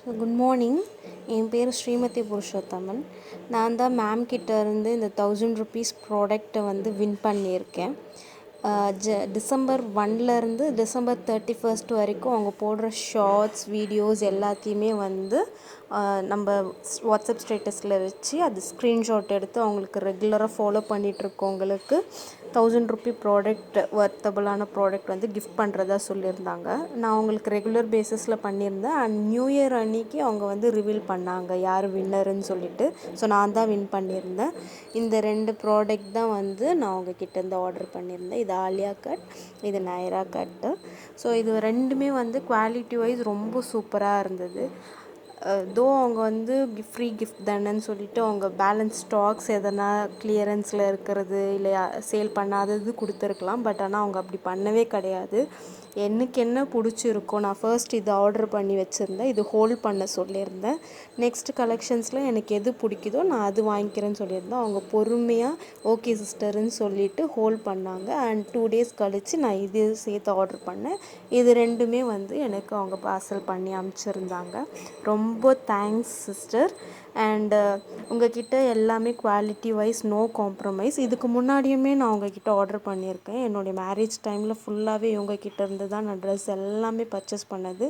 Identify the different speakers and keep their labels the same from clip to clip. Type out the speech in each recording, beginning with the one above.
Speaker 1: So good morning. என் பேர் ஸ்ரீமதி புருஷோத்தமன். நான் தான் மேம் கிட்ட இருந்து இந்த 1000 rupees ப்ராடக்ட்டை வந்து வின் பண்ணியிருக்கேன். டிசம்பர் 1லேருந்து டிசம்பர் 31st வரைக்கும் அவங்க போடுற ஷார்ட்ஸ் வீடியோஸ் எல்லாத்தையுமே வந்து நம்ம வாட்ஸ்அப் ஸ்டேட்டஸில் வச்சு அது ஸ்க்ரீன்ஷாட் எடுத்து அவங்களுக்கு ரெகுலராக ஃபாலோ பண்ணிகிட்ருக்கவங்களுக்கு 1000 rupee ப்ராடக்ட் வர்த்தபுளான ப்ராடக்ட் வந்து கிஃப்ட் பண்ணுறதா சொல்லியிருந்தாங்க. நான் அவங்களுக்கு ரெகுலர் பேஸஸில் பண்ணியிருந்தேன். அண்ட் நியூ இயர் அன்னைக்கு அவங்க வந்து ரிவீல் பண்ணாங்க யார் வின்னருன்னு சொல்லிட்டு. ஸோ நான் தான் வின் பண்ணியிருந்தேன். இந்த 2 ப்ராடக்ட் தான் வந்து நான் அவங்கக்கிட்ட இருந்து ஆர்டர் பண்ணியிருந்தேன். இது ஆலியா கட், இது நைரா கட்டு. ஸோ இது ரெண்டுமே வந்து குவாலிட்டி வைஸ் ரொம்ப சூப்பராக இருந்தது. அவங்க வந்து ஃப்ரீ கிஃப்ட் தானேன்னு சொல்லிட்டு அவங்க பேலன்ஸ் ஸ்டாக்ஸ் எதனா கிளியரன்ஸில் இருக்கிறது இல்லை சேல் பண்ணாதது கொடுத்துருக்கலாம். பட் ஆனால் அவங்க அப்படி பண்ணவே கிடையாது. எனக்கு என்ன பிடிச்சிருக்கோ, நான் ஃபர்ஸ்ட் இது ஆர்டர் பண்ணி வச்சுருந்தேன், இது ஹோல்ட் பண்ண சொல்லியிருந்தேன். நெக்ஸ்ட் கலெக்ஷன்ஸில் எனக்கு எது பிடிக்குதோ நான் அது வாங்கிக்கிறேன்னு சொல்லியிருந்தேன். அவங்க பொறுமையாக ஓகே சிஸ்டர்ன்னு சொல்லிவிட்டு ஹோல்ட் பண்ணாங்க. அண்ட் 2 days கழித்து நான் இது சேர்த்து ஆர்டர் பண்ணேன். இது ரெண்டுமே வந்து எனக்கு அவங்க பார்சல் பண்ணி அனுப்பிச்சிருந்தாங்க. ரொம்ப தேங்க்ஸ் சிஸ்டர். அண்டு உங்கள்கிட்ட எல்லாமே குவாலிட்டி வைஸ் நோ காம்ப்ரமைஸ். இதுக்கு முன்னாடியுமே நான் உங்கள்கிட்ட ஆர்டர் பண்ணியிருக்கேன். என்னுடைய மேரேஜ் டைமில் ஃபுல்லாகவே இவங்கக்கிட்ட இருந்து தான் நான் ட்ரெஸ் எல்லாமே பர்ச்சேஸ் பண்ணது.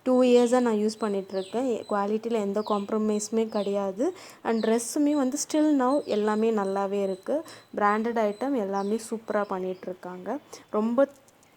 Speaker 1: 2 years நான் யூஸ் பண்ணிகிட்ருக்கேன். குவாலிட்டியில் எந்த காம்ப்ரமைஸுமே கிடையாது. அண்ட் ட்ரெஸ்ஸுமே வந்து ஸ்டில் நவ் எல்லாமே நல்லாவே இருக்குது. பிராண்டட் ஐட்டம் எல்லாமே சூப்பராக பண்ணிகிட்ருக்காங்க. ரொம்ப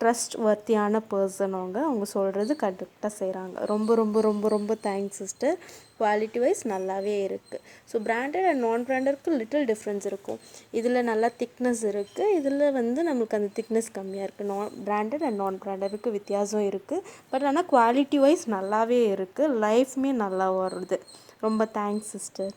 Speaker 1: ட்ரஸ்ட் வர்த்தியான பர்சன் அவங்க சொல்கிறது கரெக்டாக செய்கிறாங்க. ரொம்ப ரொம்ப ரொம்ப ரொம்ப தேங்க்ஸ் சிஸ்டர். குவாலிட்டி வைஸ் நல்லாவே இருக்குது. ஸோ பிராண்டட் அண்ட் நான் பிராண்டடுக்கு லிட்டில் டிஃப்ரென்ஸ் இருக்கும். இதில் நல்லா திக்னஸ் இருக்குது, இதில் வந்து நம்மளுக்கு அந்த திக்னஸ் கம்மியாக இருக்குது. பிராண்டட் அண்ட் நான் பிராண்டடுக்கு வித்தியாசம் இருக்குது. பட் ஆனால் குவாலிட்டி வைஸ் நல்லாவே இருக்குது. லைஃப்மே நல்லா வருது. ரொம்ப தேங்க்ஸ் சிஸ்டர்.